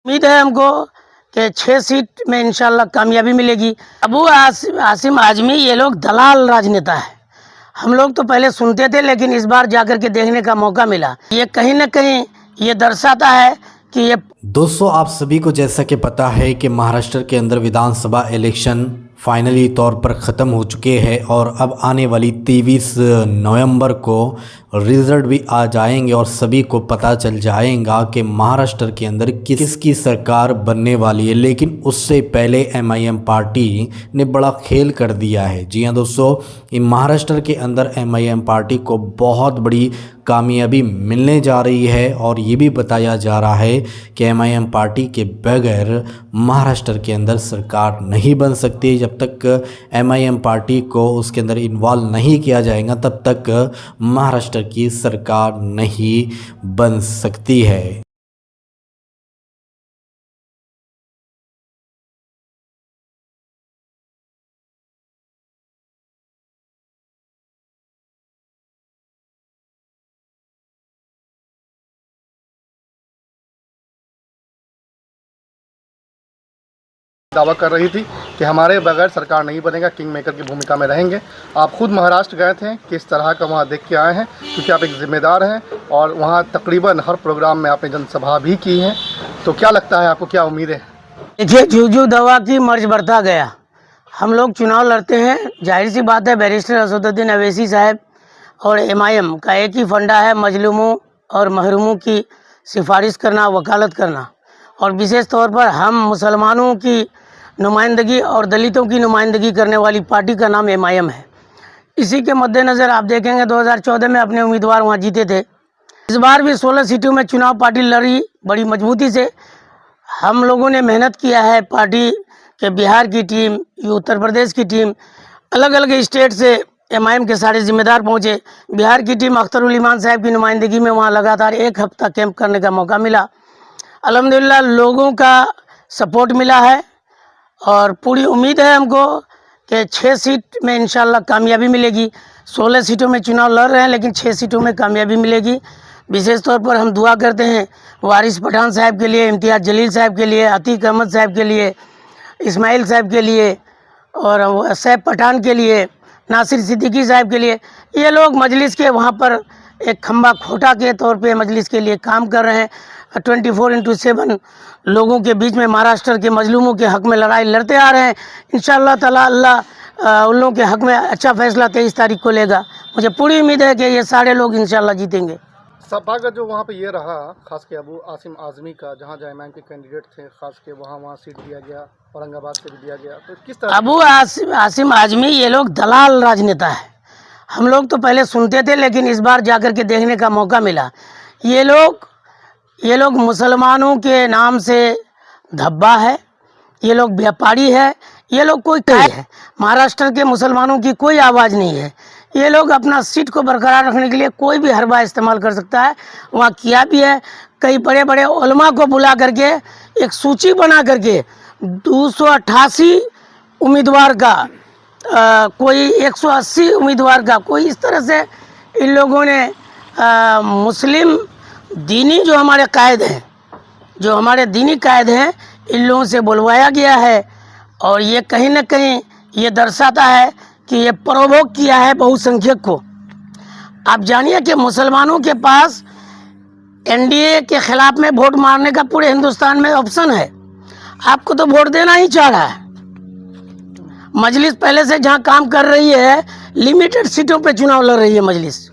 उम्मीद है हमको कि 6 सीट में इंशाल्लाह कामयाबी मिलेगी। अबू आसिम आजमी ये लोग दलाल राजनेता है। हम लोग तो पहले सुनते थे, लेकिन इस बार जाकर के देखने का मौका मिला। ये कहीं न कहीं ये दर्शाता है कि ये दोस्तों, आप सभी को जैसा कि पता है कि महाराष्ट्र के अंदर विधानसभा इलेक्शन फाइनली तौर पर ख़त्म हो चुके हैं और अब आने वाली 23 नवंबर को रिजल्ट भी आ जाएंगे और सभी को पता चल जाएगा कि महाराष्ट्र के अंदर किसकी सरकार बनने वाली है। लेकिन उससे पहले एमआईएम पार्टी ने बड़ा खेल कर दिया है। जी हाँ दोस्तों, महाराष्ट्र के अंदर एमआईएम पार्टी को बहुत बड़ी कामयाबी मिलने जा रही है और ये भी बताया जा रहा है कि एमआईएम पार्टी के बगैर महाराष्ट्र के अंदर सरकार नहीं बन सकती। जब तक एमआईएम पार्टी को उसके अंदर इन्वॉल्व नहीं किया जाएगा तब तक महाराष्ट्र की सरकार नहीं बन सकती है। दावा कर रही थी कि हमारे बगैर सरकार नहीं बनेगा, किंग मेकर की भूमिका में रहेंगे। आप खुद महाराष्ट्र गए थे, किस तरह का वहाँ देख के आए हैं, क्योंकि आप एक जिम्मेदार हैं और वहाँ तकरीबन हर प्रोग्राम में आपने जनसभा भी की है। तो क्या लगता है आपको, क्या उम्मीदें हैं? देखिए, जूझू दवा की मर्ज बढ़ता गया। हम लोग चुनाव लड़ते हैं, जाहिर सी बात है बैरिस्टर असदुद्दीन अवैसी साहब और एमआईएम का एक ही फंडा है, मजलूमों और महरूमों की सिफारिश करना, वकालत करना। और विशेष तौर पर हम मुसलमानों की नुमाइंदगी और दलितों की नुमाइंदगी करने वाली पार्टी का नाम एमआईएम है। इसी के मद्देनज़र आप देखेंगे 2014 में अपने उम्मीदवार वहाँ जीते थे। इस बार भी 16 सीटों में चुनाव पार्टी लड़ी बड़ी मजबूती से। हम लोगों ने मेहनत किया है, पार्टी के बिहार की टीम, उत्तर प्रदेश की टीम, अलग अलग स्टेट से एमआईएम के सारे जिम्मेदार पहुँचे। बिहार की टीम अख्तरुल इमान साहब की नुमाइंदगी में वहाँ लगातार 1 हफ्ता कैंप करने का मौका मिला। अल्हम्दुलिल्लाह लोगों का सपोर्ट मिला है और पूरी उम्मीद है हमको कि 6 सीट में इंशाल्लाह कामयाबी मिलेगी। 16 सीटों में चुनाव लड़ रहे हैं, लेकिन 6 सीटों में कामयाबी मिलेगी। विशेष तौर पर हम दुआ करते हैं वारिस पठान साहब के लिए, इम्तियाज़ जलील साहब के लिए, अतीक अहमद साहब के लिए, इस्माइल साहब के लिए और सैफ पठान के लिए, नासिर सिद्दीकी साहब के लिए। ये लोग मजलिस के वहाँ पर एक खंबा खोटा के तौर पे मजलिस के लिए काम कर रहे हैं। 24/7 लोगों के बीच में महाराष्ट्र के मजलूमों के हक़ में लड़ाई लड़ते आ रहे हैं। इंशाअल्लाह ताला अल्लाह उन लोगों के हक़ में अच्छा फैसला 23 तारीख को लेगा। मुझे पूरी उम्मीद है कि ये सारे लोग इंशाअल्लाह जीतेंगे। सपा का जो वहाँ पे ये रहा, खास के अबू आसिम आजमी का, जहाँ एमआईएम के कैंडिडेट थे, खास के वहाँ सीट दिया गया, औरंगाबाद से भी दिया गया। तो किस तरह अबू आसिम आजमी ये लोग दलाल राजनेता है। हम लोग तो पहले सुनते थे, लेकिन इस बार जाकर के देखने का मौका मिला। ये लोग मुसलमानों के नाम से धब्बा है, ये लोग व्यापारी है, ये लोग कोई है। महाराष्ट्र के मुसलमानों की कोई आवाज़ नहीं है। ये लोग अपना सीट को बरकरार रखने के लिए कोई भी हरबा इस्तेमाल कर सकता है। वहाँ किया भी है। कई बड़े बड़े उलमा को बुला करके एक सूची बना करके 288 उम्मीदवार का, कोई 180 उम्मीदवार का, कोई इस तरह से इन लोगों ने मुस्लिम दीनी जो हमारे कायद हैं, इन लोगों से बुलवाया गया है। और ये कहीं न कहीं ये दर्शाता है कि ये प्रोवोक किया है बहुसंख्यक को। आप जानिए कि मुसलमानों के पास एनडीए के खिलाफ में वोट मारने का पूरे हिंदुस्तान में ऑप्शन है। आपको तो वोट देना ही चाह रहा है। मजलिस पहले से जहां काम कर रही है, लिमिटेड सीटों पे चुनाव लड़ रही है मजलिस,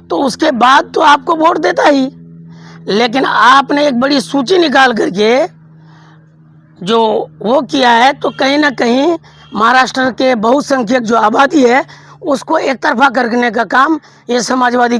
तो उसके बाद तो आपको वोट देता ही। लेकिन आपने एक बड़ी सूची निकाल करके जो वो किया है, तो कहीं ना कहीं महाराष्ट्र के बहुसंख्यक जो आबादी है उसको एक तरफा करने का काम ये समाजवादी